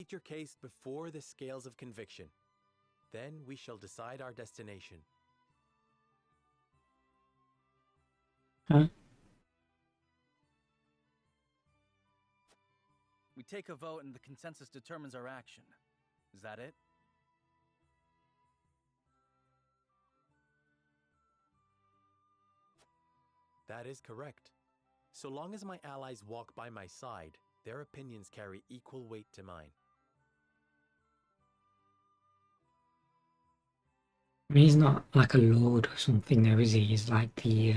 State your case before the scales of conviction. Then we shall decide our destination. Huh? We take a vote and the consensus determines our action. Is that it? That is correct. So long as my allies walk by my side, their opinions carry equal weight to mine. I mean, he's not like a lord or something, though, is he? He's like the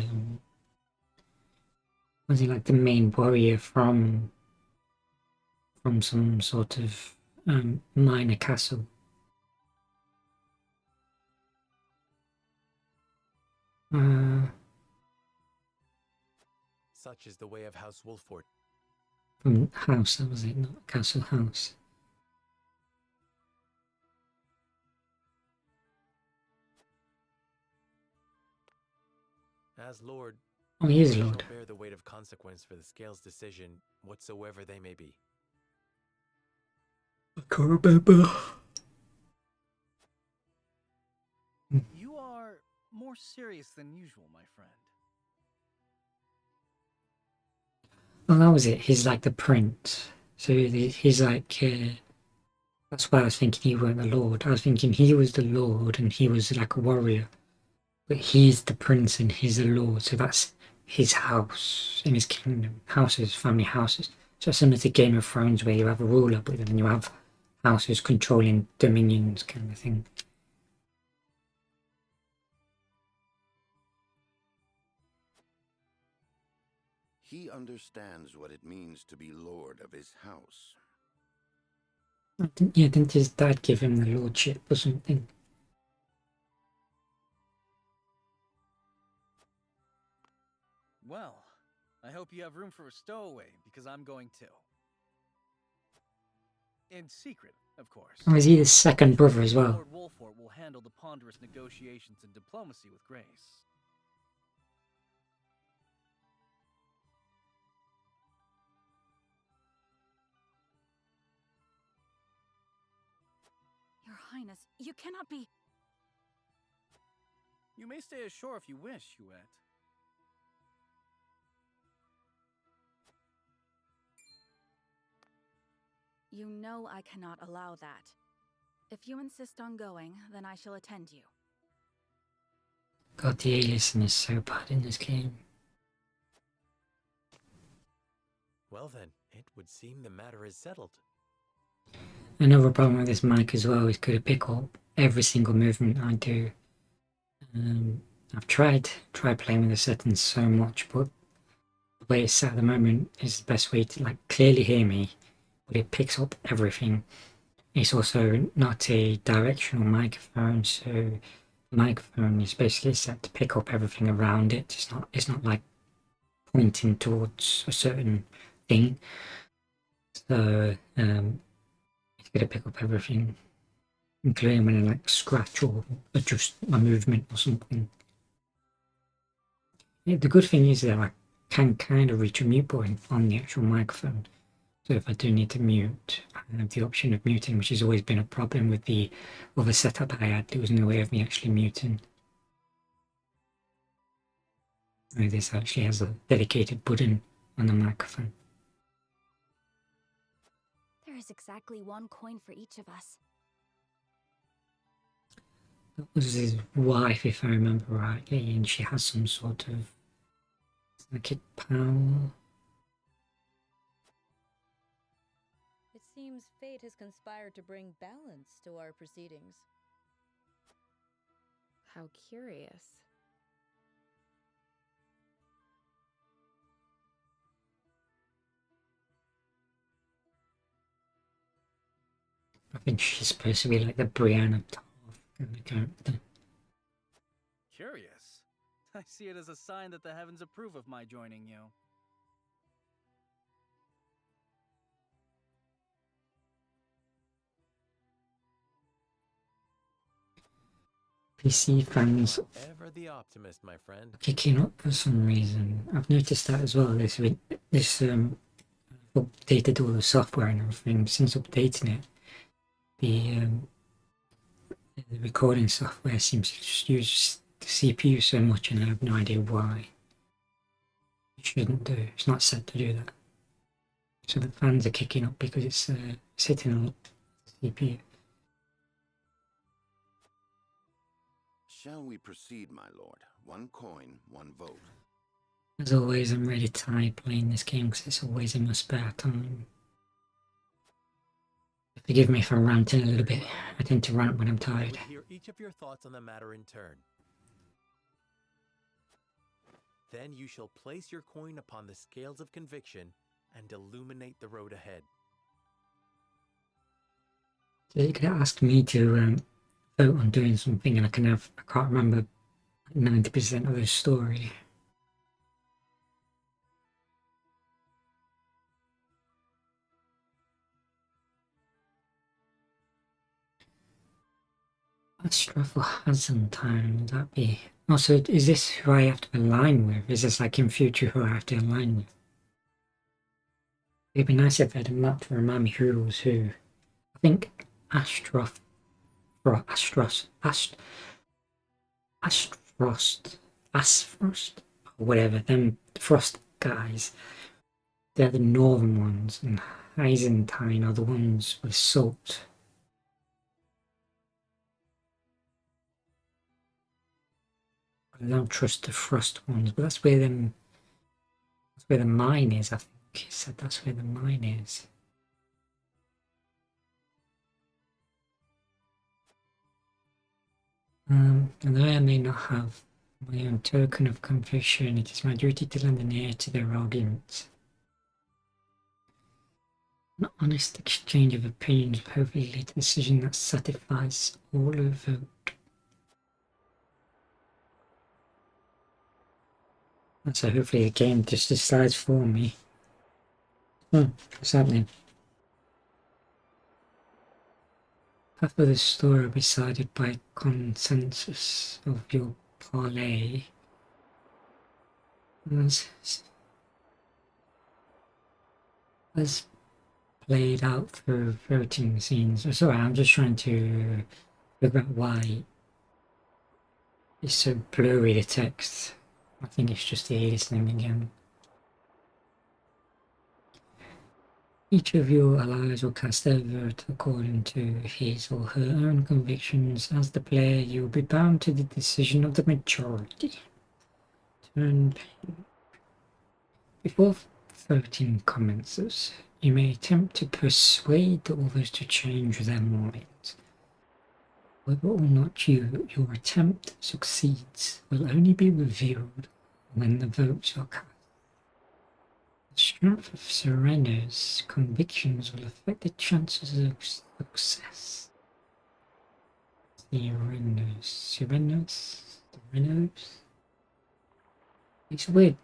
was he like the main warrior from some sort of minor castle? Such is the way of House Wolford. From house, was it not castle house? As Lord, Oh, he is I lord. shall bear the weight of consequence for the scales' decision, whatsoever they may be. I can't remember. You are more serious than usual, my friend. Well, that was it. He's like the prince. So he's like. That's why I was thinking he weren't the lord. I was thinking he was the lord and he was like a warrior. But he's the prince and he's the lord. So that's his house in his kingdom. Houses, family houses. So similar to Game of Thrones where you have a ruler, but then you have houses controlling dominions kind of thing. He understands what it means to be lord of his house. Didn't his dad give him the lordship or something? Well, I hope you have room for a stowaway, because I'm going too. In secret, of course. Or is he the second brother as well? Lord Wolford will handle the ponderous negotiations and diplomacy with grace. Your Highness, you cannot be... You may stay ashore if you wish, Huette. You know I cannot allow that. If you insist on going, then I shall attend you. God, the aliasing is so bad in this game. Well then, it would seem the matter is settled. Another problem with this mic as well is could it pick up every single movement I do. I've tried playing with the settings so much, but the way it's set at the moment is the best way to like clearly hear me, but it picks up everything. It's also not a directional microphone, so the microphone is basically set to pick up everything around it. It's not like pointing towards a certain thing. So it's gonna pick up everything, including when I like scratch or adjust my movement or something. Yeah, the good thing is that I can kind of reach a mute button on the actual microphone. So if I do need to mute, I have the option of muting, which has always been a problem with the other setup I had. There was no way of me actually muting. This actually has a dedicated button on the microphone. There is exactly one coin for each of us. That was his wife, if I remember rightly, and she has some sort of psychic power. It seems fate has conspired to bring balance to our proceedings. How curious. I think she's supposed to be like the Brienne of Tarth kind of character. Curious. I see it as a sign that the heavens approve of my joining you. PC fans Ever the optimist, my friend. kicking up for some reason. I've noticed that as well. This updated all the software and everything. Since updating it, the recording software seems to just use the CPU so much, and I have no idea why. It shouldn't do. It's not set to do that. So the fans are kicking up because it's sitting on the CPU. Shall we proceed, my lord? One coin, one vote. As always, I'm really tired playing this game because it's always in my spare time. Forgive me if I'm ranting a little bit. I tend to rant when I'm I tired. would hear each of your thoughts on the matter in turn. Then you shall place your coin upon the scales of conviction and illuminate the road ahead. So you could ask me to vote on doing something, and I can't remember 90% of the story. Astraffel Hasentine, would that be? Also, is this who I have to align with? Is this like in future who I have to align with? It'd be nice if I had a map to remind me who was who. I think Astrost, or whatever, them Frost guys, they're the northern ones, and Heisentine are the ones with salt. I don't trust the Frost ones, but that's where the mine is, I think. He said that's where the mine is. Although I may not have my own token of conviction, it is my duty to lend an ear to their arguments. An honest exchange of opinions will hopefully lead to a decision that satisfies all who vote. So hopefully the game just decides for me. What's happening? Half of the story will be decided by consensus of your parlay. As played out through voting scenes. Sorry, I'm just trying to figure out why it's so blurry, the text. I think it's just the listening again. Each of your allies will cast their vote according to his or her own convictions. As the player, you will be bound to the decision of the majority. Turn before voting commences, you may attempt to persuade the others to change their minds. Whether or not your attempt succeeds will only be revealed when the votes are cast. The strength of Serena's convictions will affect the chances of success. Serenos? It's weird.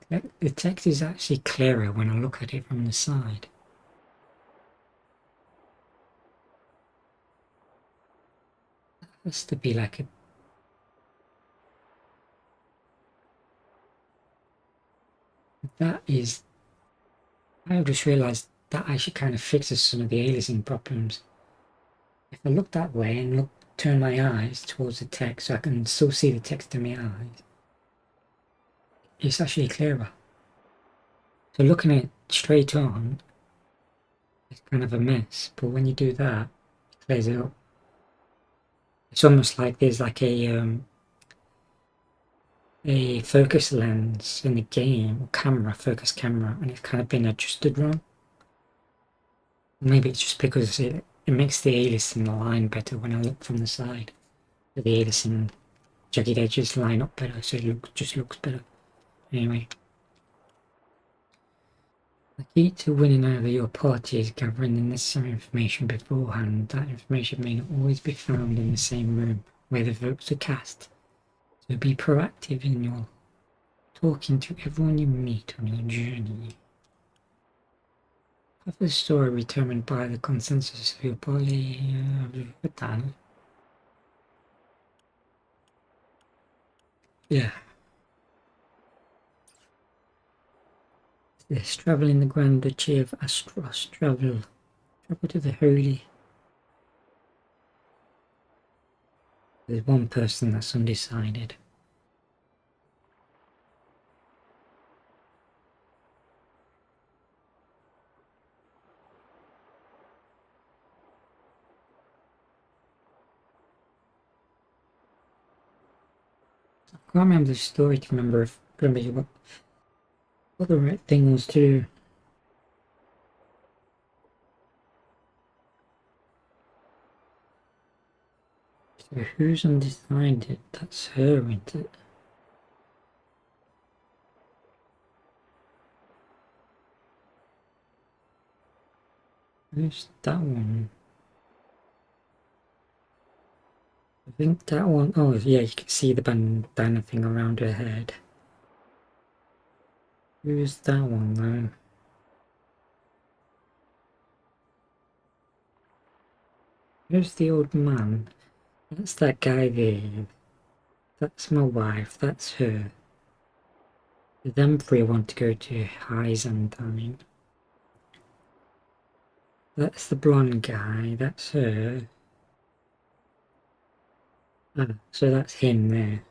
The text is actually clearer when I look at it from the side. That has to be like a... That is... I just realised that actually kind of fixes some of the aliasing problems. If I look that way and turn my eyes towards the text so I can still see the text in my eyes, it's actually clearer. So looking at it straight on, it's kind of a mess, but when you do that, it clears it up. It's almost like there's like a focus lens in the game, or focus camera, and it's kind of been adjusted wrong. Maybe it's just because it makes the aliasing line better when I look from the side. The aliasing jagged edges line up better, so it just looks better. Anyway. The key to winning over your party is gathering the necessary information beforehand. That information may not always be found in the same room where the votes are cast. So be proactive in your talking to everyone you meet on your journey. Have the story determined by the consensus of your party. Yeah. Yes, travel in the Grand Duchy of Astros. Travel to the holy There's one person that's undecided. I can't remember the story to remember what the right thing was to do. So who's undecided? That's her, isn't it? Who's that one? I think that one, oh yeah, you can see the bandana thing around her head. Who's that one though? Who's the old man? That's that guy there. That's my wife, that's her. Them three want to go to Heisendine. That's the blonde guy, that's her. Ah, so that's him there.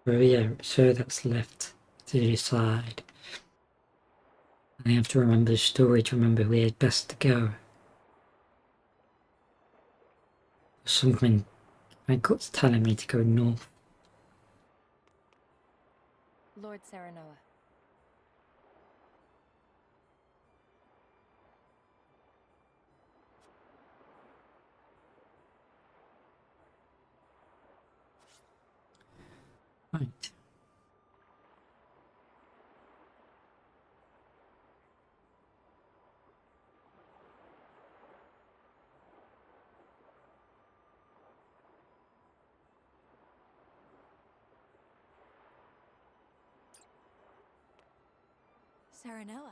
Oh yeah, so that's left to decide. I have to remember the story to remember where it's best to go. Something, my gut's telling me to go north. Lord Saranoa. Right. Saranoa.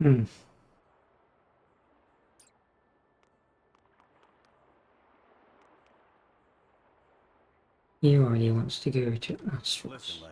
Hmm. He already wants to go to Astros. Listen, lad.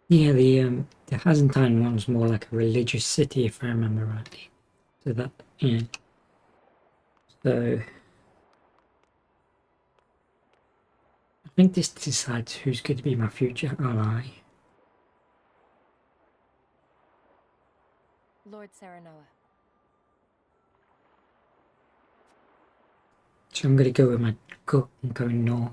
Yeah, the Hasentine one's more like a religious city, if I remember rightly. So that, yeah. So I think this decides who's going to be my future ally. Lord Saranoa. So I'm going to go with my gut and go north.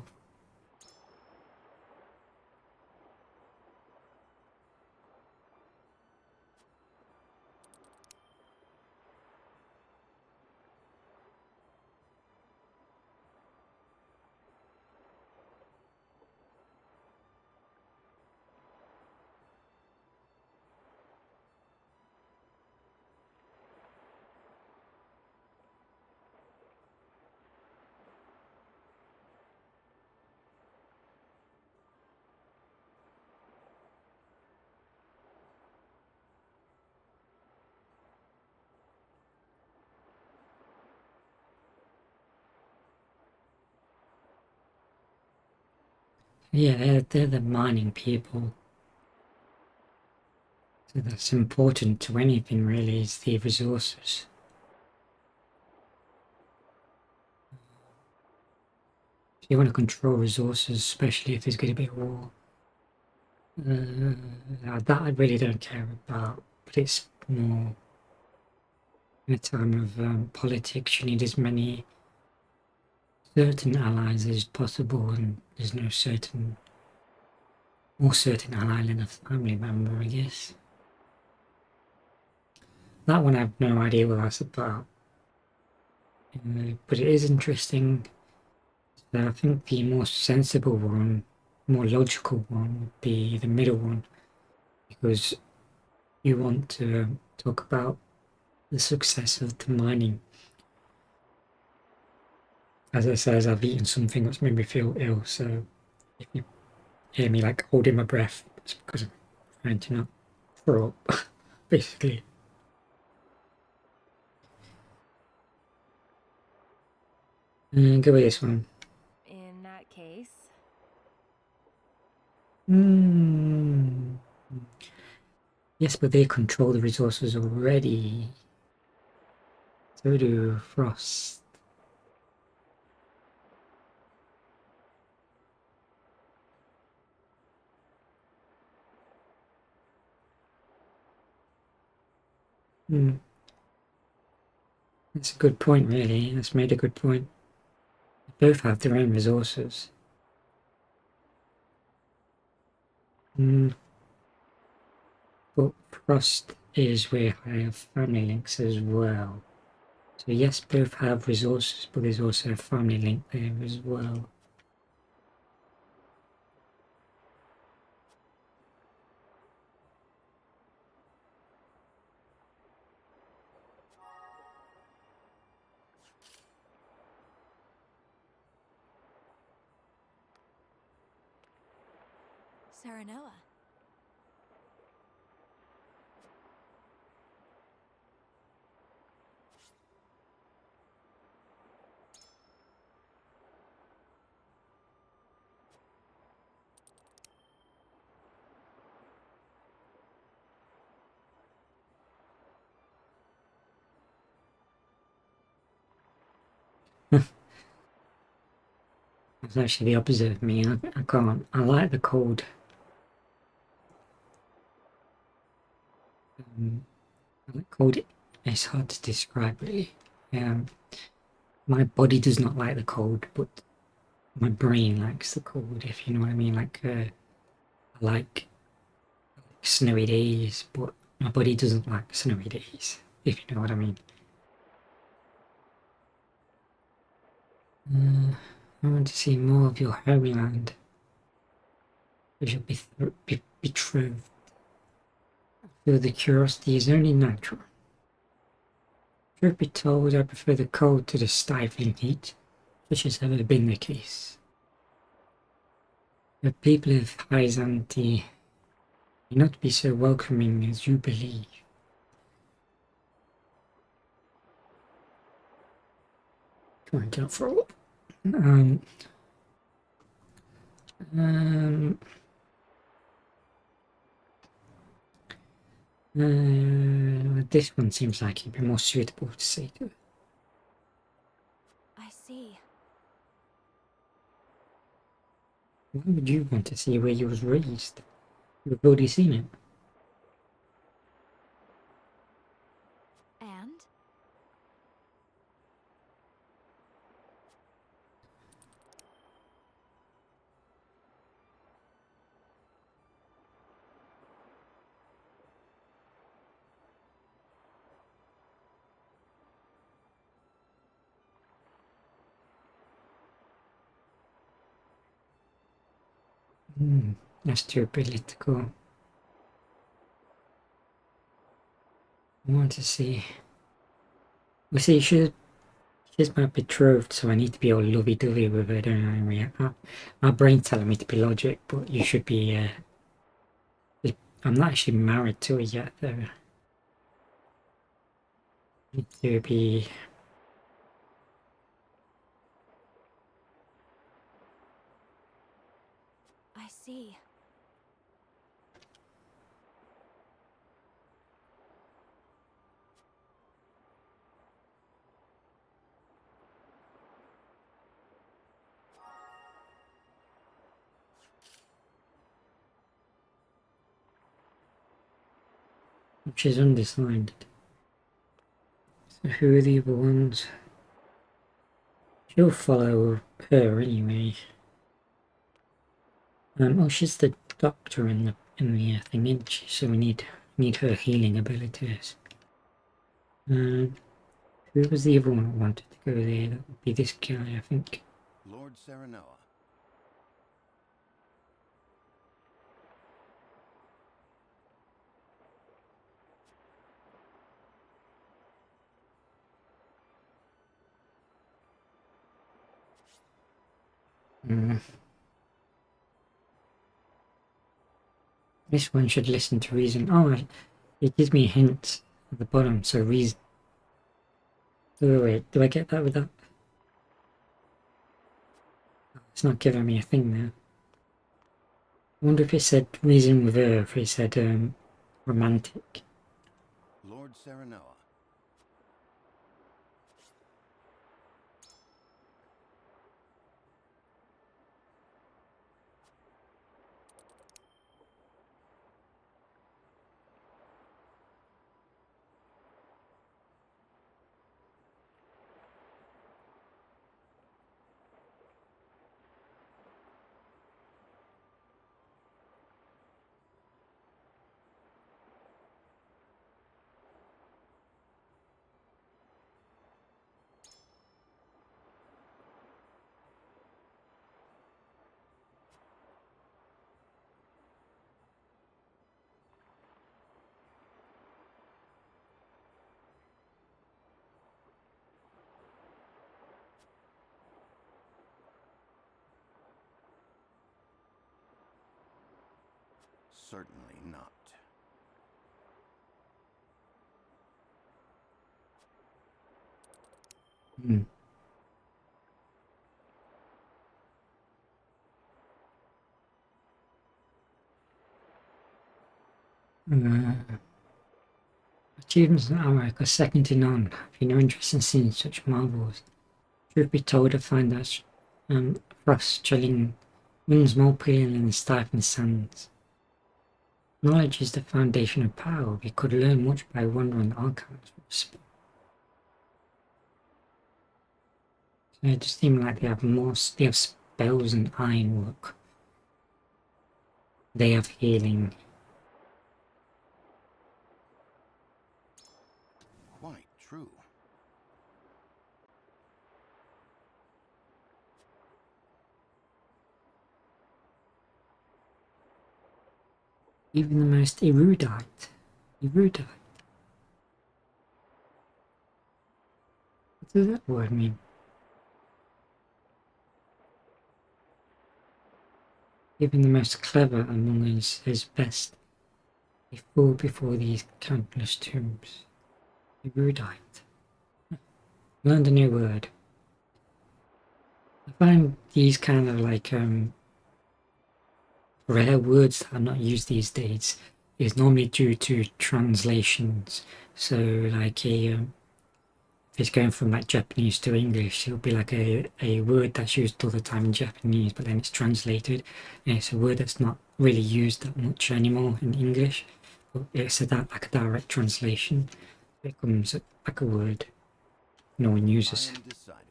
Yeah, they're the mining people. So that's important to anything really, is the resources. You want to control resources, especially if there's going to be a war. That I really don't care about, but it's more in a time of politics. You need as many certain allies as possible, and there's no more certain ally than a family member, I guess. that one I have no idea what that's about. But it is interesting. So I think the more sensible one, more logical one would be the middle one, because you want to talk about the success of the mining. As I said, I've eaten something that's made me feel ill, so if you hear me like holding my breath, it's because I'm trying to not throw up, basically. And go with this one. In that case, Yes, but they control the resources already. So do Frost. That's a good point, really. That's made a good point. They both have their own resources. But Frost is where I have family links as well. So yes, both have resources, but there's also a family link there as well. Saranoa. It's actually the opposite of me. I can't. I like the cold. I like cold. It's hard to describe, really. My body does not like the cold, but my brain likes the cold, if you know what I mean. Like, I like snowy days, but my body doesn't like snowy days, if you know what I mean. I want to see more of your homeland. We should be betrothed. I feel the curiosity is only natural. Truth be told, I prefer the cold to the stifling heat, which has ever been the case. The people of Hyzanti may not be so welcoming as you believe. Come on, don't throw up. This one seems like it'd be more suitable to say to. I see. Why would you want to see where you was raised? You've already seen it. And? That's too political. I want to see. Well, see, she's my betrothed, so I need to be all lovey-dovey with her, don't I? My brain's telling me to be logic, but you should be. I'm not actually married to her yet, though. I need to be. I see. She's undecided. So who are the other ones? She'll follow her anyway. Oh, she's the doctor in the thing, isn't she? So we need her healing abilities. Who was the other one that wanted to go there? That would be this guy, I think. Lord Serenoa. This one should listen to reason. Oh, it gives me a hint at the bottom, so reason. Wait, do I get that without? It's not giving me a thing there. I wonder if it said reason with her, if it said romantic. Lord Serenoa. Certainly not. Hmm. Achievements in America second to none. Have you no interest in seeing such marvels? Truth be told, I find that frost chilling winds more appealing than the stifling sands. Knowledge is the foundation of power. We could learn much by wandering archives. So it just seems like they have they have spells and ironwork. They have healing. Quite true. Even the most erudite. Erudite. What does that word mean? Even the most clever among us is best. They fall before these countless tombs. Erudite. Learned a new word. I find these kind of like rare words that are not used these days is normally due to translations. So like if it's going from like Japanese to English, it'll be like a word that's used all the time in Japanese, but then it's translated and it's a word that's not really used that much anymore in English. But it's like a direct translation. It comes like a word no one uses. I am decided.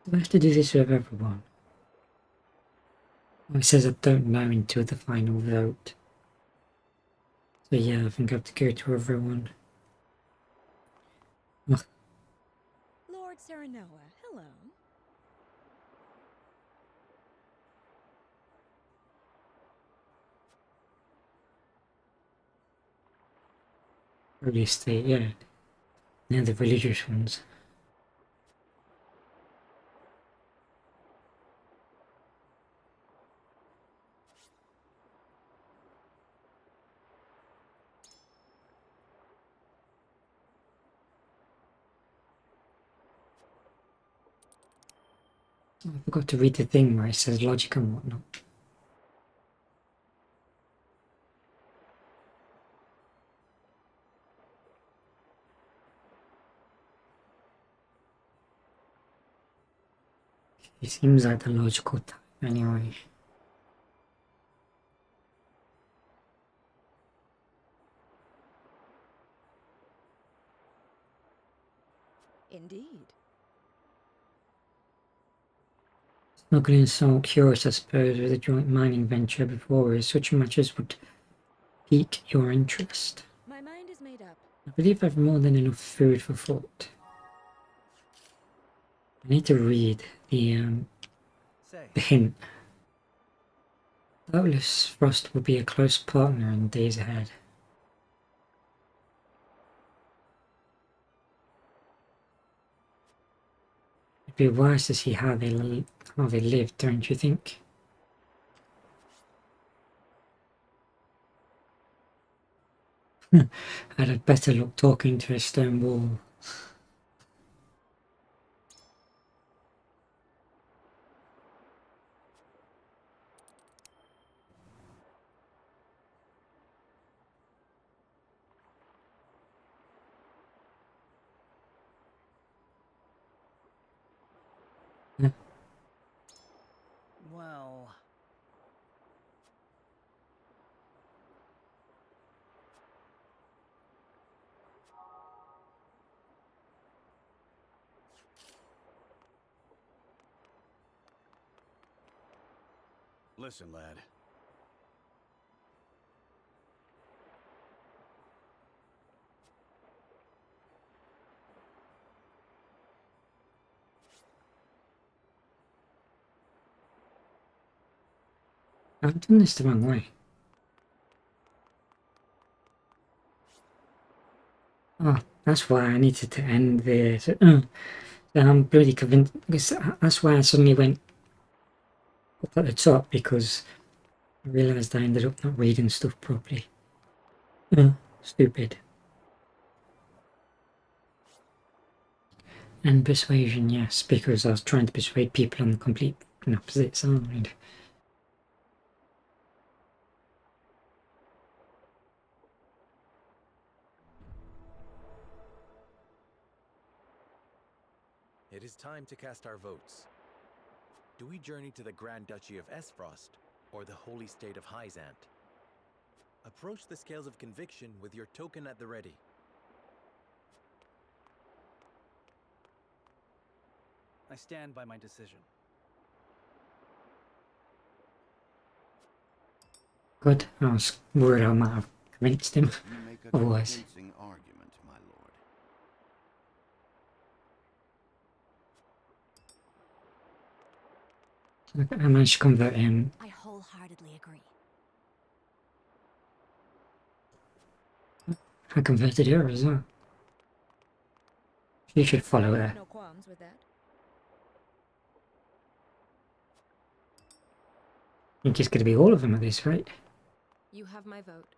Do I have to do this with everyone? Oh, it says I don't know until the final vote. So yeah, I think I have to go to everyone. Ugh. Lord Serenoa, hello. Early state, yeah. They're the religious ones. I forgot to read the thing where it says logic and whatnot. It seems like the logical type anyway. Indeed. Not getting so curious, I suppose, with a joint mining venture before us. Such matches would pique your interest. My mind is made up. I believe I've more than enough food for thought. I need to read the Say, hint. Doubtless Frost will be a close partner in the days ahead. It'd be wise to see how they live, don't you think? I'd have better luck talking to a stone wall. well, Listen, lad. I've done this the wrong way. Oh, that's why I needed to end there. So, I'm bloody convinced, because that's why I suddenly went up at the top, because I realised I ended up not reading stuff properly. Stupid. And persuasion, yes, because I was trying to persuade people on the complete opposite side. It is time to cast our votes. Do we journey to the Grand Duchy of Esfrost, or the Holy State of Hyzant? Approach the scales of conviction with your token at the ready. I stand by my decision. Good, I was worried I might have convinced him. You make a Otherwise. convincing argument, my lord. I managed to convert him. I wholeheartedly agree. I converted her as well. You should follow her. No qualms with that. I think it's going to be all of them at this rate. You have my vote.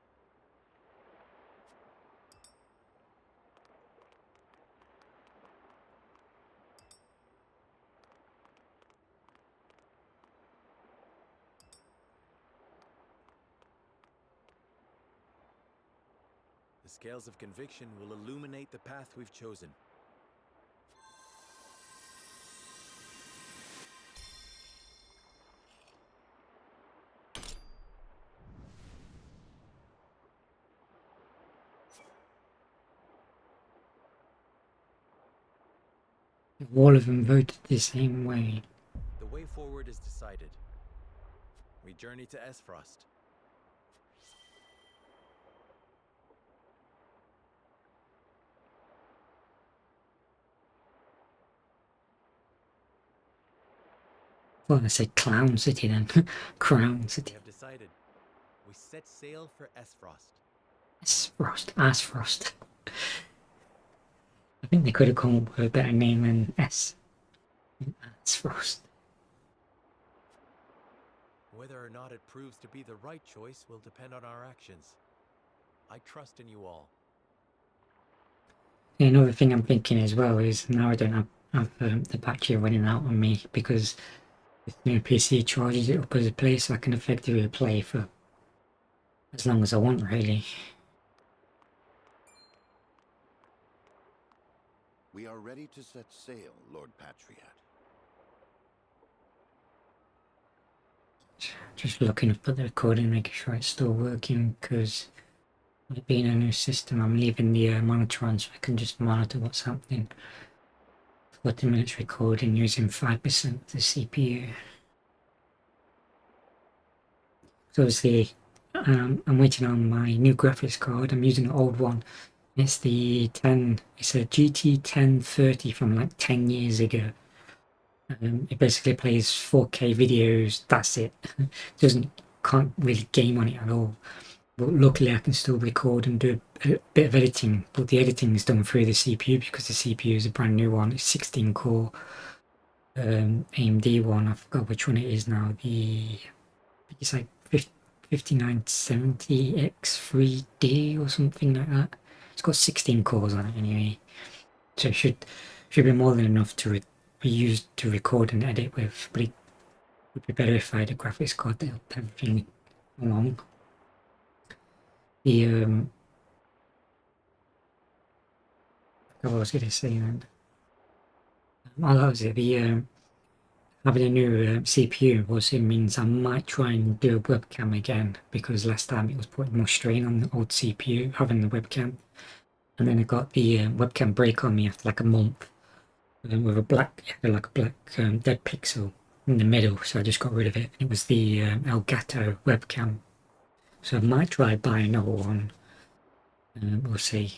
The scales of conviction will illuminate the path we've chosen. All of them voted the same way. The way forward is decided. We journey to Esfrost. Well, I said Clown City then. Crown We City. have decided. We set sail for Esfrost. Asfrost. I think they could have come up with a better name than S. Asfrost. Whether or not it proves to be the right choice will depend on our actions. I trust in you all. Another thing I'm thinking as well is now I don't have the battery running out on me, because this new PC charges it up as a play, so I can effectively play for as long as I want, really. We are ready to set sail, Lord Patriot. Just looking up at the recording, making sure it's still working, because with it being a new system, I'm leaving the monitor on so I can just monitor what's happening. 40 minutes recording using 5% of the CPU. So obviously, I'm waiting on my new graphics card. I'm using an old one. It's the 10. It's a GT 1030 from like 10 years ago. It basically plays 4K videos. That's it. Can't really game on it at all. But luckily, I can still record and do a bit of editing. But the editing is done through the CPU because the CPU is a brand new one. It's 16 core AMD one. I forgot which one it is now. It's like 5970X3D or something like that. It's got 16 cores on it anyway, so it should be more than enough to be used to record and edit with. But it would be better if I had a graphics card to help everything along. The what I was going to say then. Oh, that was it. The having a new CPU also means I might try and do a webcam again, because last time it was putting more strain on the old CPU having the webcam, and then I got the webcam break on me after like a month, with a black dead pixel in the middle, so I just got rid of it. It was the Elgato webcam, so I might try buying another one. We'll see.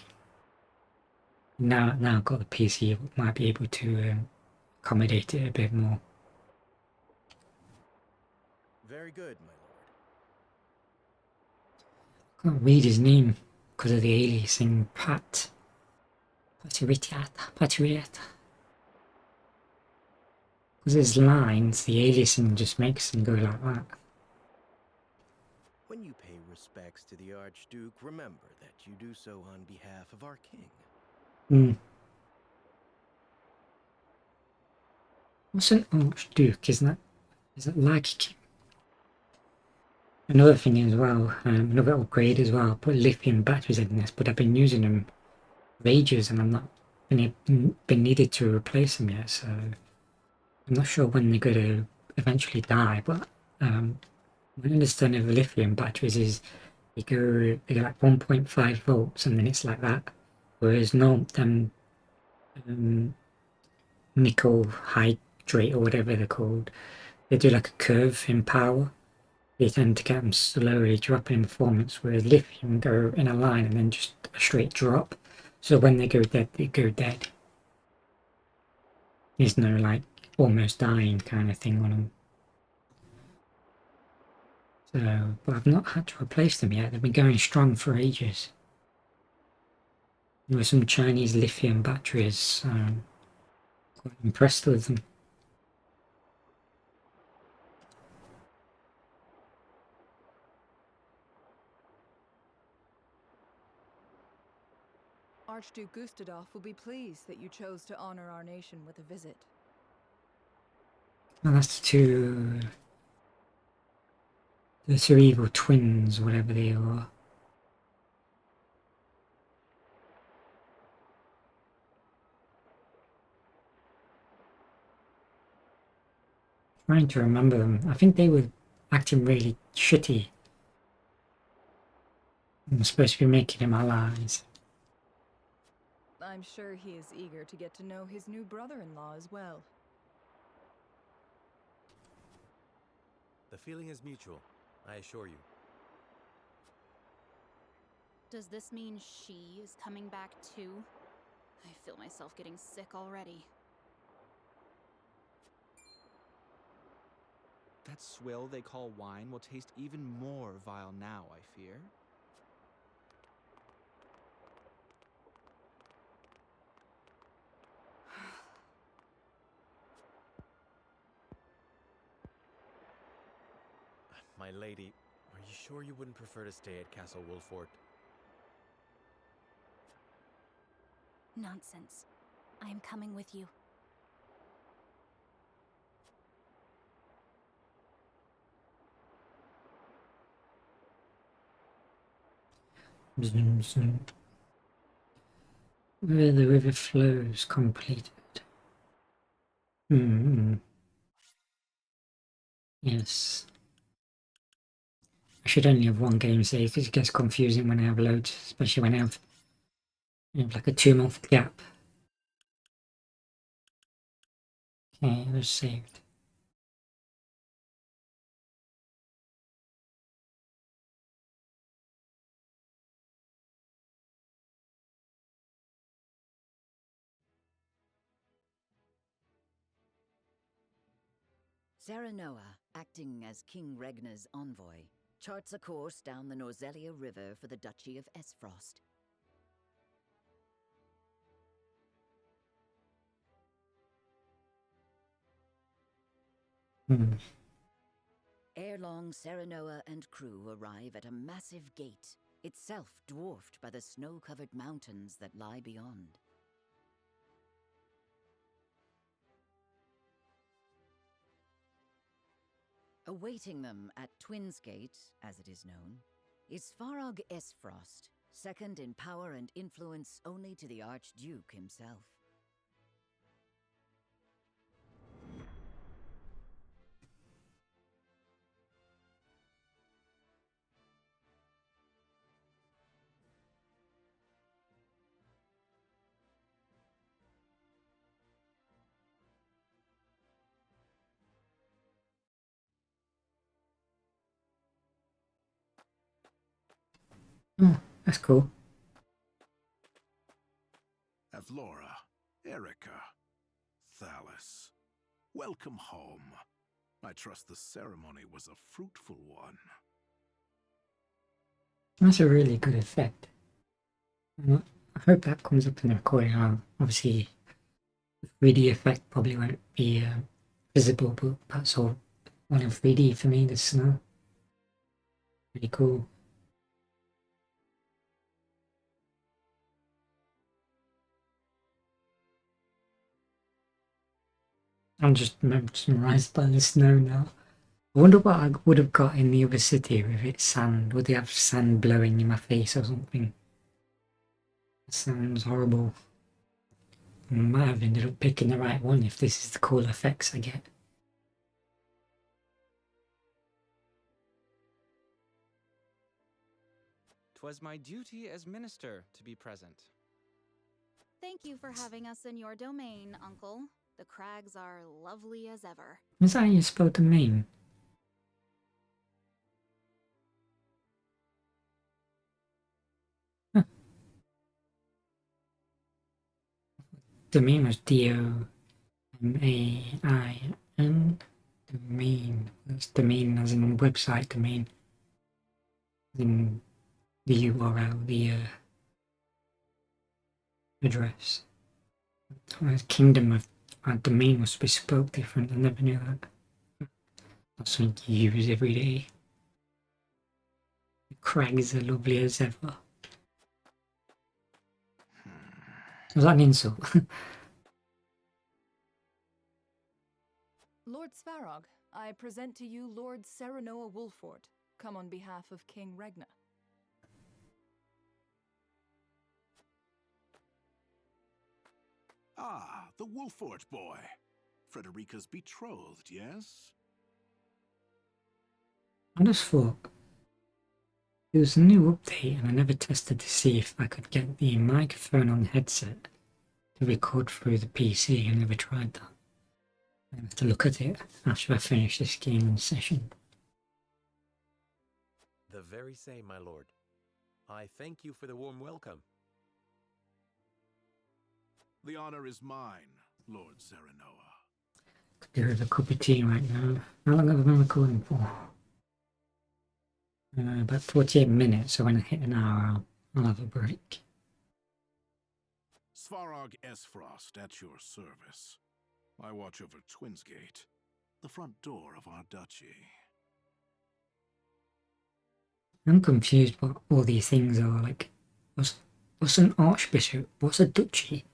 Now I've got the PC, I might be able to accommodate it a bit more. Very good, my lord. I can't read his name because of the aliasing. Patriata. Because his lines, the aliasing just makes them go like that. When you pay respects to the Archduke, remember that you do so on behalf of our king. What's an Archduke? Is that like king? Another thing as well, another upgrade as well. I put lithium batteries in this, but I've been using them for ages and I'm not been needed to replace them yet. So I'm not sure when they're going to eventually die. But my understanding of lithium batteries is they go like 1.5 volts and then it's like that. Whereas nickel hydrate or whatever they're called, they do like a curve in power. They tend to get them slowly dropping in performance, whereas lithium go in a line and then just a straight drop. So when they go dead, they go dead. There's no like almost dying kind of thing on them. So, but I've not had to replace them yet. They've been going strong for ages. There were some Chinese lithium batteries. Quite impressed with them. Archduke Gustadolf will be pleased that you chose to honor our nation with a visit. Well, that's the two evil twins, whatever they are. Trying to remember them. I think they were acting really shitty. I'm supposed to be making him allies. I'm sure he is eager to get to know his new brother-in-law as well. The feeling is mutual, I assure you. Does this mean she is coming back too? I feel myself getting sick already. That swill they call wine will taste even more vile now, I fear. My lady, are you sure you wouldn't prefer to stay at Castle Wolfort? Nonsense. I am coming with you. Zoom, zoom. Where the river flows completed. Yes. I should only have one game save because it gets confusing when I have loads, especially when I have like a 2-month gap. Okay, it was saved. Serenoa, acting as King Regna's envoy, charts a course down the Norzelia River for the Duchy of Esfrost. Ere long, Serenoa and crew arrive at a massive gate, itself dwarfed by the snow-covered mountains that lie beyond. Awaiting them at Twins Gate, as it is known, is Svarog Esfrost, second in power and influence only to the Archduke himself. Oh, that's cool. Avlora, Erica, Thalis, welcome home. I trust the ceremony was a fruitful one. That's a really good effect. I hope that comes up in the recording. Obviously, the 3D effect probably won't be visible, but that's all in 3D for me, the snow. Really cool. I'm just mesmerized by the snow now. I wonder what I would have got in the other city with its sand. Would they have sand blowing in my face or something? That sounds horrible. I might have ended up picking the right one if this is the cool effects I get. "'Twas my duty as minister to be present." Thank you for having us in your domain, Uncle. The crags are lovely as ever. Is that how you spell domain? Huh. Domain was D-O-M-A-I-N. Domain. That's domain as in website domain. As in the URL, the address. Kingdom of domain must be spelled different. I never knew that. That's something you use every day. The crags are lovely as ever. Was that an insult? Lord Svarog, I present to you Lord Serenoa Wolford, come on behalf of King Regna. Ah, the Wolfort boy. Frederica's betrothed, yes? I just thought it was a new update and I never tested to see if I could get the microphone on the headset to record through the PC. I never tried that. I have to look at it after I finish this gaming session. The very same, my lord. I thank you for the warm welcome. The honor is mine, Lord Serenoa. Could do with a cup of tea right now. How long have I been recording for? About 48 minutes, so when I hit an hour, I'll have a break. Svarog Esfrost at your service. I watch over Twinsgate, the front door of our duchy. I'm confused what all these things are. Like, what's an archbishop? What's a duchy?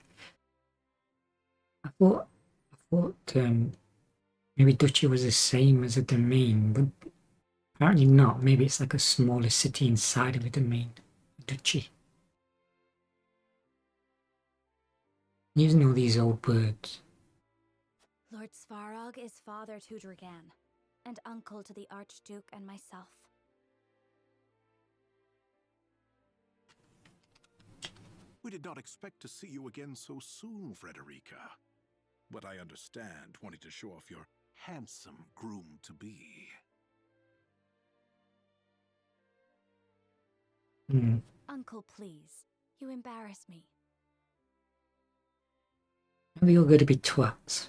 I thought maybe duchy was the same as a domain, but apparently not. Maybe it's like a smaller city inside of a domain. A duchy. Using all these old words. Lord Svarog is father to Dragan, and uncle to the Archduke and myself. We did not expect to see you again so soon, Frederica. But I understand wanting to show off your handsome groom-to-be. Uncle, please. You embarrass me. Are we all going to be twats?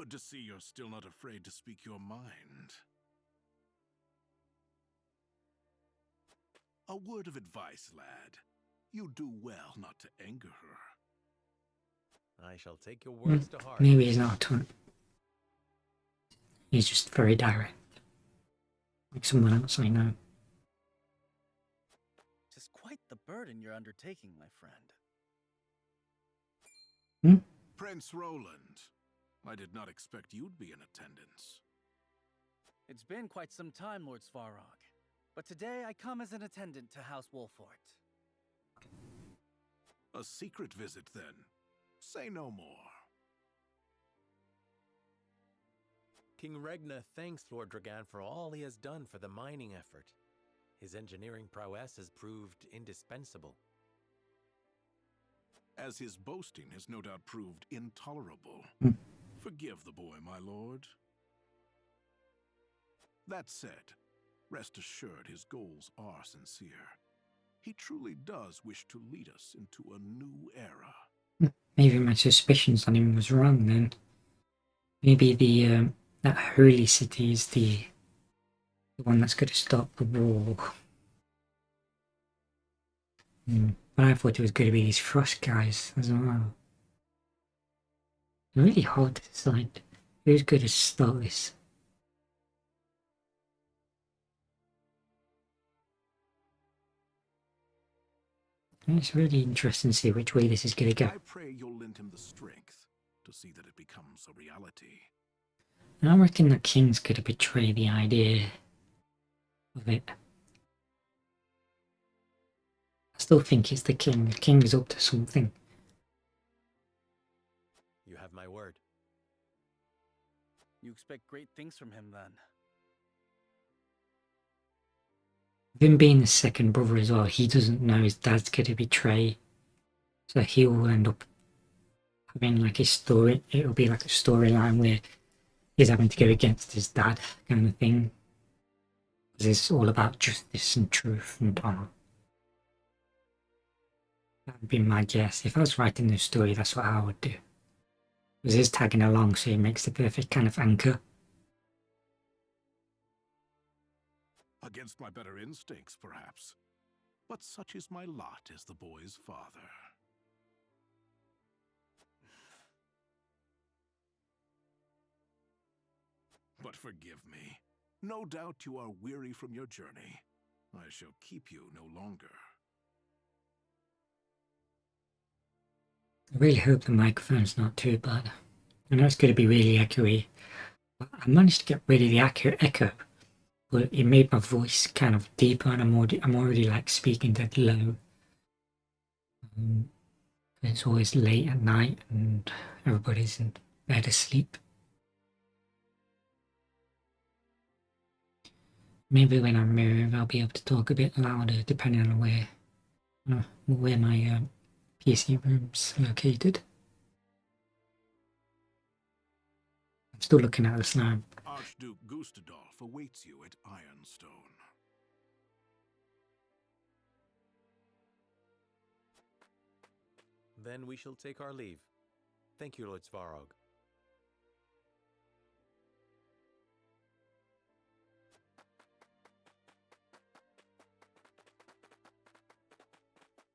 Good to see you're still not afraid to speak your mind. A word of advice, lad. You do well not to anger her. I shall take your words to heart. Maybe he's not a taunt. He's just very direct. Like someone else I know. Tis quite the burden you're undertaking, my friend. Prince Roland, I did not expect you'd be in attendance. It's been quite some time, Lord Svarog. But today I come as an attendant to House Wolfort. A secret visit, then. Say no more. King Regna thanks Lord Dragan for all he has done for the mining effort. His engineering prowess has proved indispensable. As his boasting has no doubt proved intolerable. Forgive the boy, my lord. That said, rest assured his goals are sincere. He truly does wish to lead us into a new era. Maybe my suspicions on him was wrong then. Maybe the that holy city is the one that's going to stop the war. But I thought it was going to be these frost guys as well. It's really hard to decide who's going to start this. And it's really interesting to see which way this is going to go. I pray you'll lend him the strength to see that it becomes a reality. And I reckon the king's going to betray the idea of it. I still think it's the king. The king is up to something. You have my word. You expect great things from him, then. With him being the second brother as well, he doesn't know his dad's going to betray. So he will end up having like his story. It'll be like a storyline where he's having to go against his dad, kind of thing. Because it's all about justice and truth and honor. That would be my guess. If I was writing this story, that's what I would do. Because he's tagging along, so he makes the perfect kind of anchor. Against my better instincts, perhaps. But such is my lot as the boy's father. But forgive me. No doubt you are weary from your journey. I shall keep you no longer. I really hope the microphone's not too bad. I know it's going to be really echoey. I managed to get rid of the echo, but it made my voice kind of deeper, and I'm already like speaking dead low. It's always late at night and everybody's in bed asleep. Maybe when I move, I'll be able to talk a bit louder, depending on where my PC room's located. I'm still looking at this now. Archduke Gustadolf awaits you at Ironstone. Then we shall take our leave. Thank you, Lord Svarog.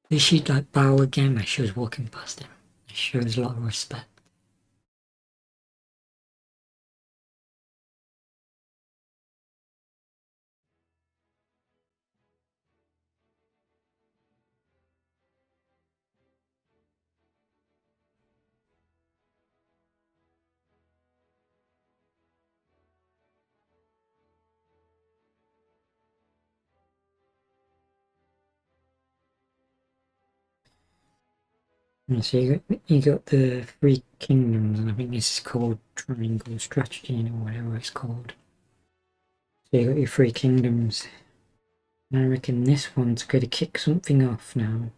Did she like bow again as she was walking past him? It shows a lot of respect. And so you got the three kingdoms, and I think this is called triangle strategy or whatever it's called. So you got your three kingdoms. And I reckon this one's going to kick something off now.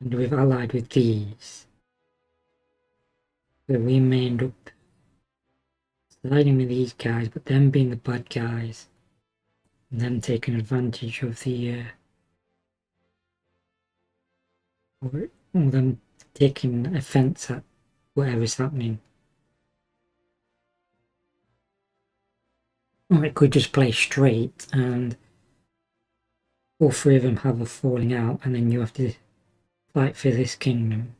And we've allied with these. So we may end up siding with these guys, but them being the bad guys. And them taking advantage of the or them taking offense at whatever's happening. Or it could just play straight and all three of them have a falling out and then you have to fight for this kingdom.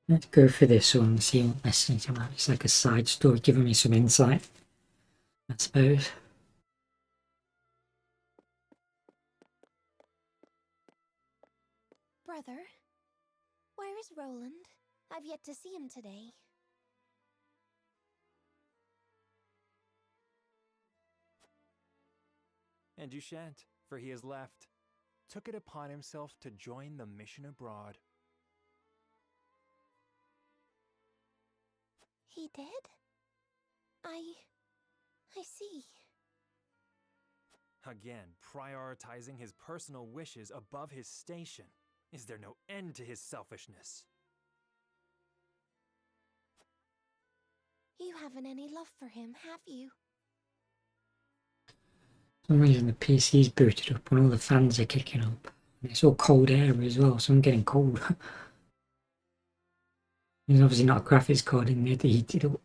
Let's go for this one and see what this is about. It's like a side story giving me some insight, I suppose. Brother, where is Roland? I've yet to see him today. And you shan't, for he has left. Took it upon himself to join the mission abroad. He did? I see. Again, prioritizing his personal wishes above his station. Is there no end to his selfishness? You haven't any love for him, have you? For some reason the PC's booted up and all the fans are kicking up. And it's all cold air as well, so I'm getting cold. There's obviously not a graphics card in there to heat it up.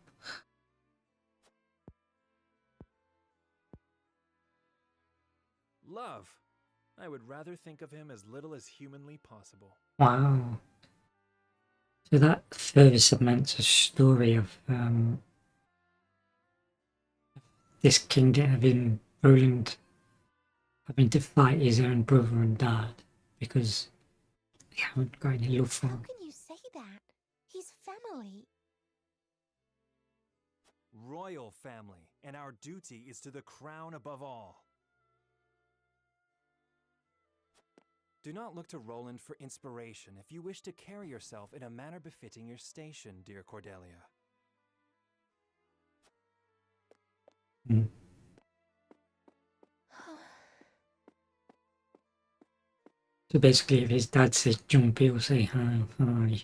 Love. I would rather think of him as little as humanly possible. Wow. So that further cements a story of this kingdom having Roland having to fight his own brother and dad because they haven't got any love for him. How can you say that? He's family. Royal family, and our duty is to the crown above all. Do not look to Roland for inspiration if you wish to carry yourself in a manner befitting your station, dear Cordelia. Mm. So basically if his dad says jump, he'll say hi, hi.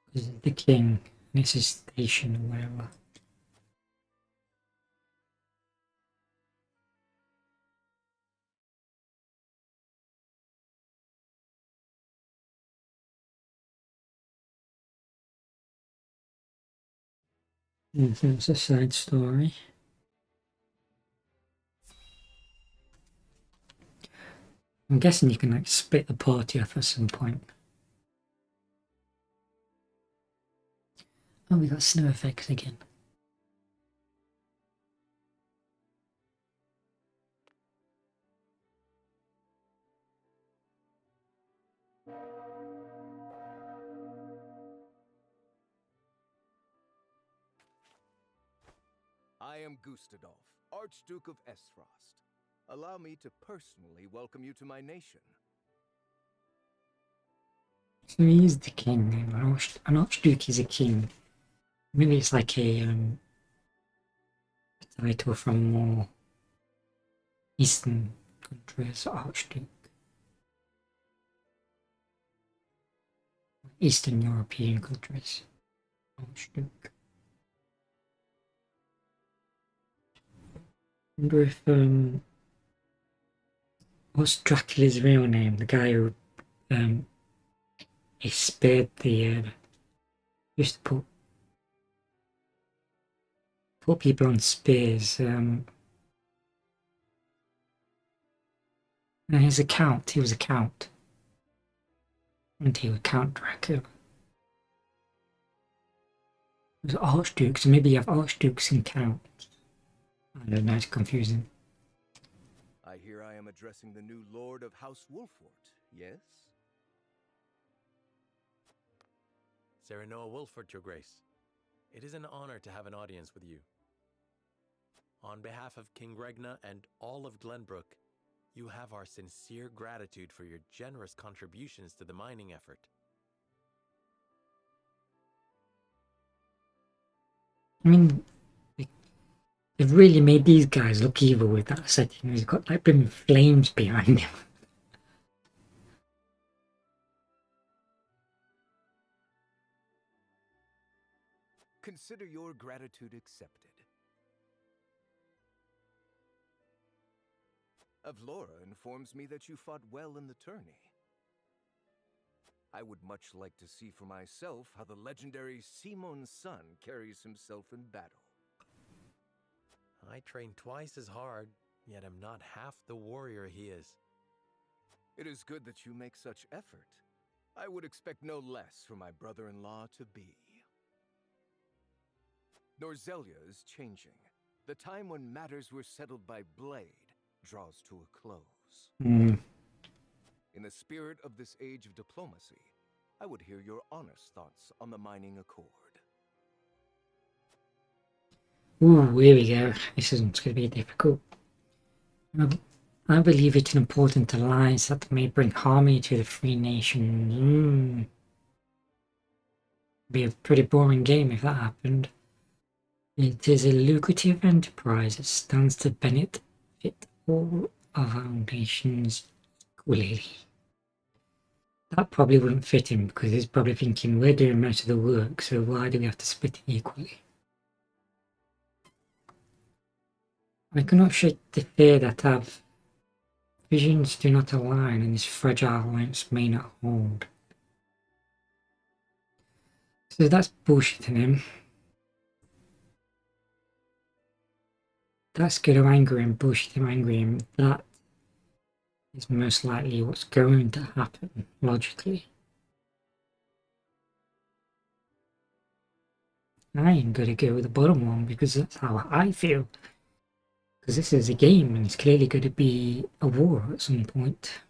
Because the king, and it's his station or whatever. It's a side story. I'm guessing you can like split the party off at some point. Oh, we got snow effects again. I am Gustadolf, Archduke of Esfrost. Allow me to personally welcome you to my nation. So he is the king. An archduke is a king. Maybe it's like a title from more Eastern countries, archduke. Eastern European countries, archduke. I wonder if what's Dracula's real name? The guy who he spared the used to put people on spears. No, he's a count. He was a count. And he was Count Dracula. It was archduke, so maybe you have archdukes and counts. I don't know, it's confusing. I hear I am addressing the new Lord of House Wolfort, yes? Serenoa Wolfort, Your Grace. It is an honor to have an audience with you. On behalf of King Regna and all of Glenbrook, you have our sincere gratitude for your generous contributions to the mining effort. I mean, they've really made these guys look evil with that setting. He's got like blim flames behind him. Consider your gratitude accepted. Avlora informs me that you fought well in the tourney. I would much like to see for myself how the legendary Simon's son carries himself in battle. I train twice as hard, yet am not half the warrior he is. It is good that you make such effort. I would expect no less from my brother-in-law to be. Norzelia is changing. The time when matters were settled by blade draws to a close. In the spirit of this age of diplomacy, I would hear your honest thoughts on the mining accord. Ooh, here we go. This isn't going to be difficult. I believe it's an important alliance that may bring harmony to the Free Nations. Be a pretty boring game if that happened. It is a lucrative enterprise that stands to benefit all of our nations equally. That probably wouldn't fit him because he's probably thinking we're doing most of the work, so why do we have to split it equally? I cannot shake the fear that our visions do not align and this fragile alliance may not hold. So that's bullshitting him. That's going to anger him, bullshit him, angry him. That is most likely what's going to happen, logically. I ain't going to go with the bottom one because that's how I feel. Because this is a game and it's clearly going to be a war at some point.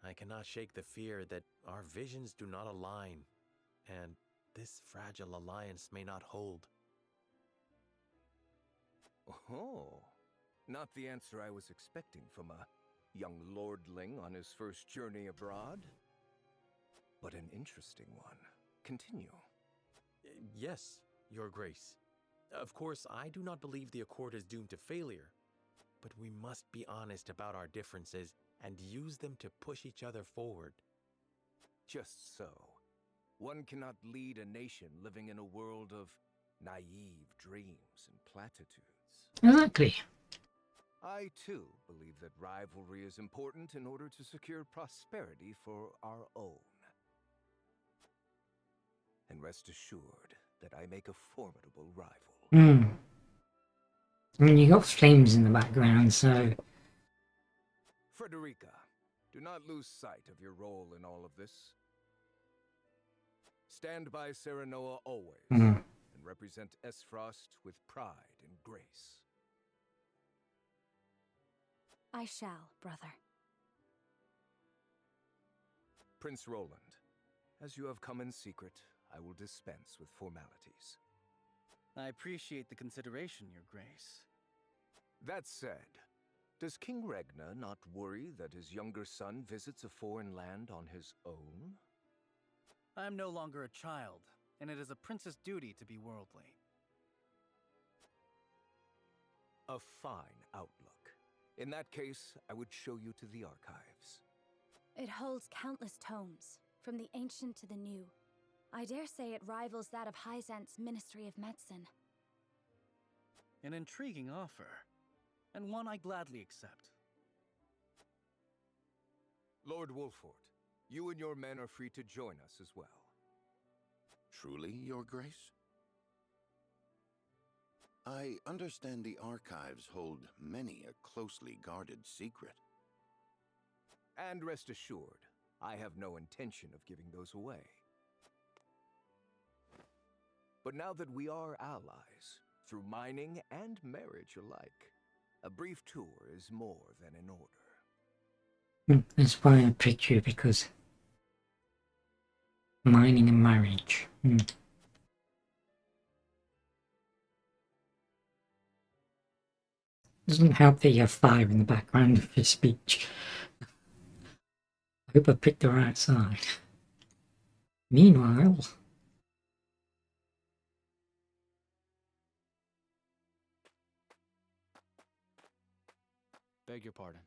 I cannot shake the fear that our visions do not align, and this fragile alliance may not hold. Oh, not the answer I was expecting from a young lordling on his first journey abroad. But an interesting one. Continue. Yes, Your Grace. Of course, I do not believe the Accord is doomed to failure, but we must be honest about our differences and use them to push each other forward. Just so. One cannot lead a nation living in a world of naive dreams and platitudes. Exactly. I, too, believe that rivalry is important in order to secure prosperity for our own. And rest assured that I make a formidable rival. I mean, you got flames in the background, so... Frederica, do not lose sight of your role in all of this. Stand by Serenoa always, and represent Esfrost with pride and grace. I shall, brother. Prince Roland, as you have come in secret, I will dispense with formalities. I appreciate the consideration, Your Grace. That said, does King Regna not worry that his younger son visits a foreign land on his own? I am no longer a child, and it is a prince's duty to be worldly. A fine outlook. In that case, I would show you to the archives. It holds countless tomes, from the ancient to the new. I dare say it rivals that of Hyzant's Ministry of Medicine. An intriguing offer, and one I gladly accept. Lord Wolford, you and your men are free to join us as well. Truly, Your Grace? I understand the archives hold many a closely guarded secret. And rest assured, I have no intention of giving those away. But now that we are allies, through mining and marriage alike, a brief tour is more than in order. That's why I picked you, because mining and marriage. Doesn't help that you have fire in the background of your speech. I hope I picked the right side. Meanwhile... Beg your pardon,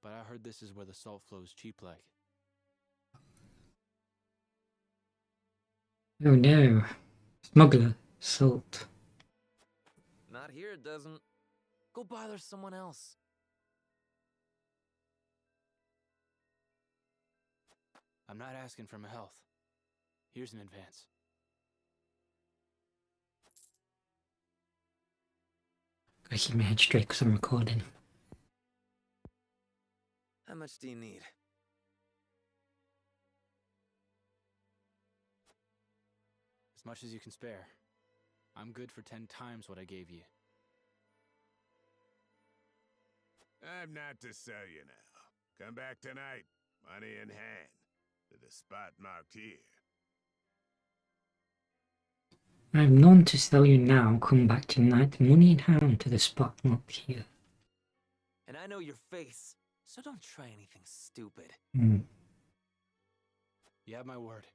but I heard this is where the salt flows cheap like. Oh no. Smuggler. Salt. Not here, it doesn't. Go bother someone else. I'm not asking for my health. Here's an advance. Gotta keep my head straight because I'm recording. How much do you need? As much as you can spare. I'm good for 10 times what I gave you. I'm not to sell you now. Come back tonight, money in hand, to the spot marked here. I have none to sell you now. Come back tonight, money in hand to the spot marked here. And I know your face, so don't try anything stupid. You have my word.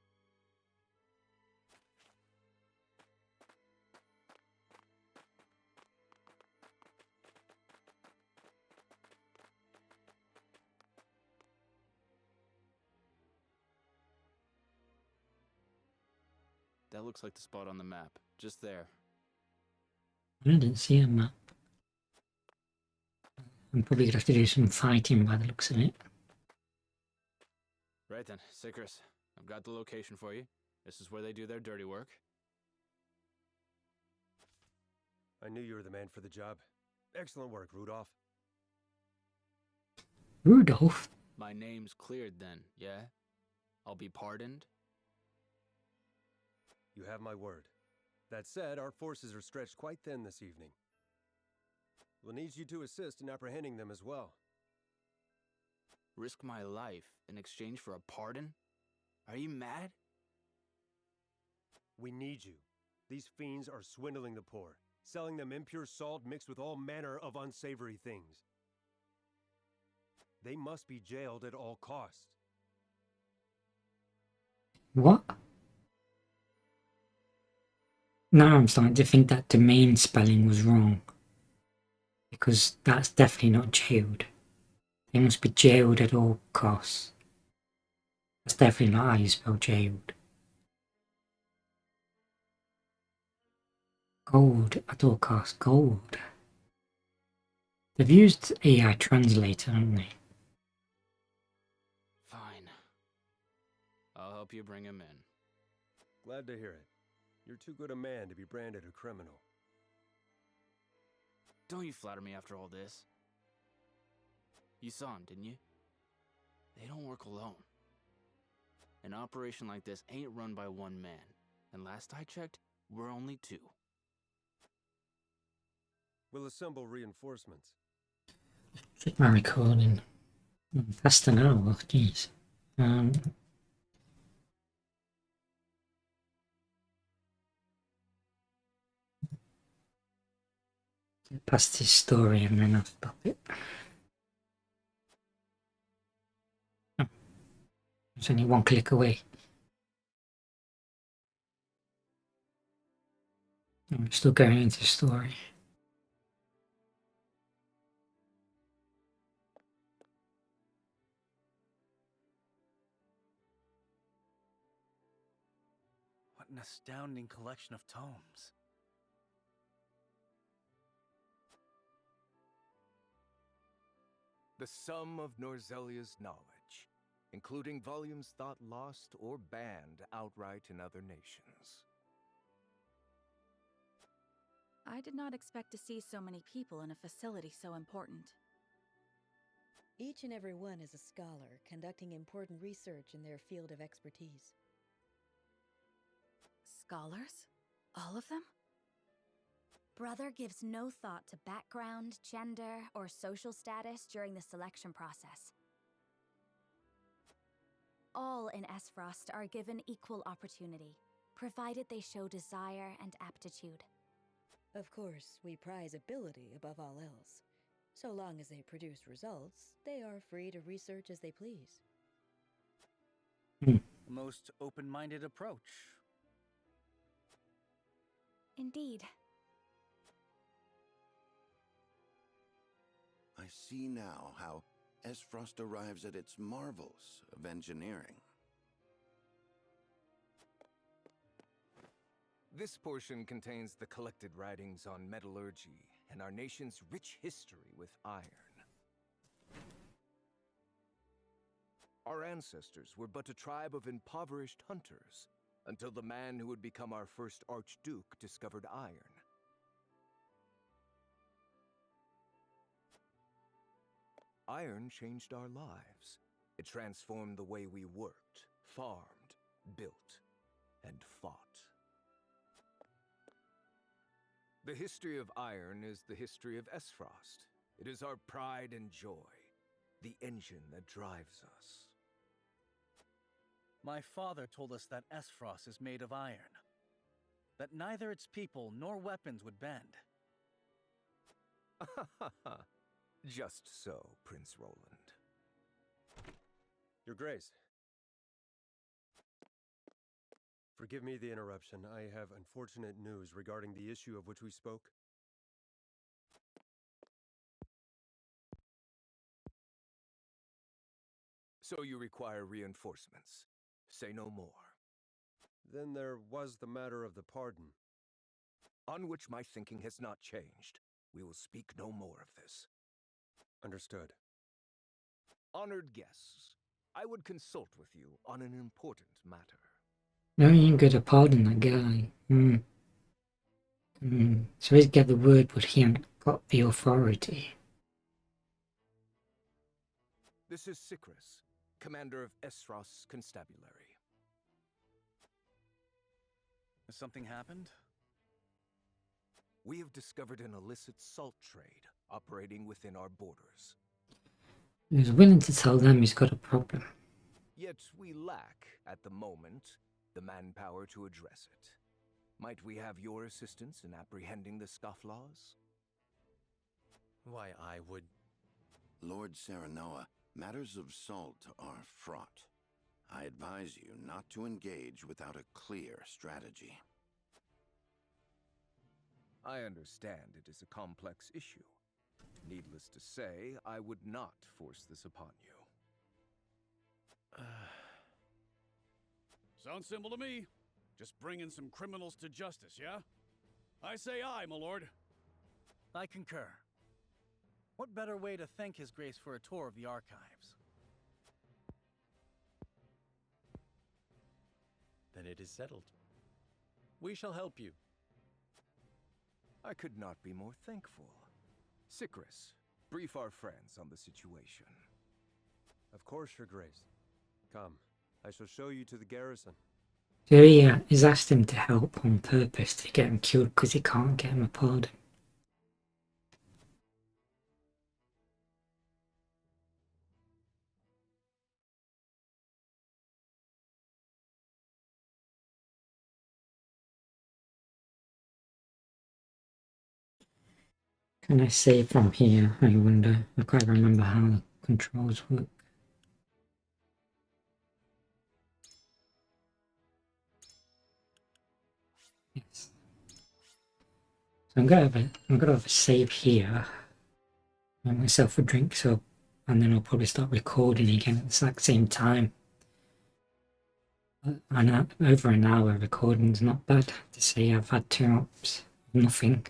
That looks like the spot on the map. Just there. I didn't see a map. I'm probably gonna have to do some fighting by the looks of it. Right then, Sikris. I've got the location for you. This is where they do their dirty work. I knew you were the man for the job. Excellent work, Rudolph. Rudolph? My name's cleared then, yeah? I'll be pardoned? You have my word. That said, our forces are stretched quite thin this evening. We'll need you to assist in apprehending them as well. Risk my life in exchange for a pardon? Are you mad? We need you. These fiends are swindling the poor, selling them impure salt mixed with all manner of unsavory things. They must be jailed at all costs. What? Now I'm starting to think that domain spelling was wrong. Because that's definitely not jailed. They must be jailed at all costs. That's definitely not how you spell jailed. Gold at all costs. Gold. They've used AI translator, haven't they? Fine. I'll help you bring him in. Glad to hear it. You're too good a man to be branded a criminal. Don't you flatter me after all this. You saw him, didn't you? They don't work alone. An operation like this ain't run by one man. And last I checked, we're only two. We'll assemble reinforcements. Check my recording. That's an hour, jeez. Get past this story and then I'll stop it. Oh, it's only one click away. I'm still going into the story. What an astounding collection of tomes. The sum of Norzelia's knowledge, including volumes thought lost or banned outright in other nations. I did not expect to see so many people in a facility so important. Each and every one is a scholar, conducting important research in their field of expertise. Scholars? All of them? Brother gives no thought to background, gender, or social status during the selection process. All in Esfrost are given equal opportunity, provided they show desire and aptitude. Of course, we prize ability above all else. So long as they produce results, they are free to research as they please. A most open-minded approach. Indeed. I see now how Esfrost arrives at its marvels of engineering. This portion contains the collected writings on metallurgy and our nation's rich history with iron. Our ancestors were but a tribe of impoverished hunters until the man who would become our first Archduke discovered iron. Iron changed our lives. It transformed the way we worked, farmed, built, and fought. The history of iron is the history of Esfrost. It is our pride and joy, the engine that drives us. My father told us that Esfrost is made of iron, that neither its people nor weapons would bend. Just so, Prince Roland. Your Grace. Forgive me the interruption. I have unfortunate news regarding the issue of which we spoke. So you require reinforcements. Say no more. Then there was the matter of the pardon. On which my thinking has not changed. We will speak no more of this. Understood. Honored guests, I would consult with you on an important matter. No, he ain't gonna pardon that guy. So he's got the word, but he ain't got the authority. This is Sikris, commander of Esfrost's constabulary. Has something happened? We have discovered an illicit salt trade operating within our borders. He was willing to tell them he's got a problem. Yet we lack, at the moment, the manpower to address it. Might we have your assistance in apprehending the scofflaws? Why, I would... Lord Serenoa, matters of salt are fraught. I advise you not to engage without a clear strategy. I understand it is a complex issue. Needless to say, I would not force this upon you. Sounds simple to me. Just bringing some criminals to justice, yeah? I say aye, my lord. I concur. What better way to thank His Grace for a tour of the archives? Then it is settled. We shall help you. I could not be more thankful. Sikris, brief our friends on the situation. Of course, Your Grace. Come, I shall show you to the garrison. So yeah, he's asked him to help on purpose to get him killed because he can't get him a pardon. Can I save from here? I wonder. I can't remember how the controls work. Yes. So I'm gonna have a save here. Make myself a drink, and then I'll probably start recording again at the exact same time. Over an hour recording is not bad to say. I've had 2 hours, nothing.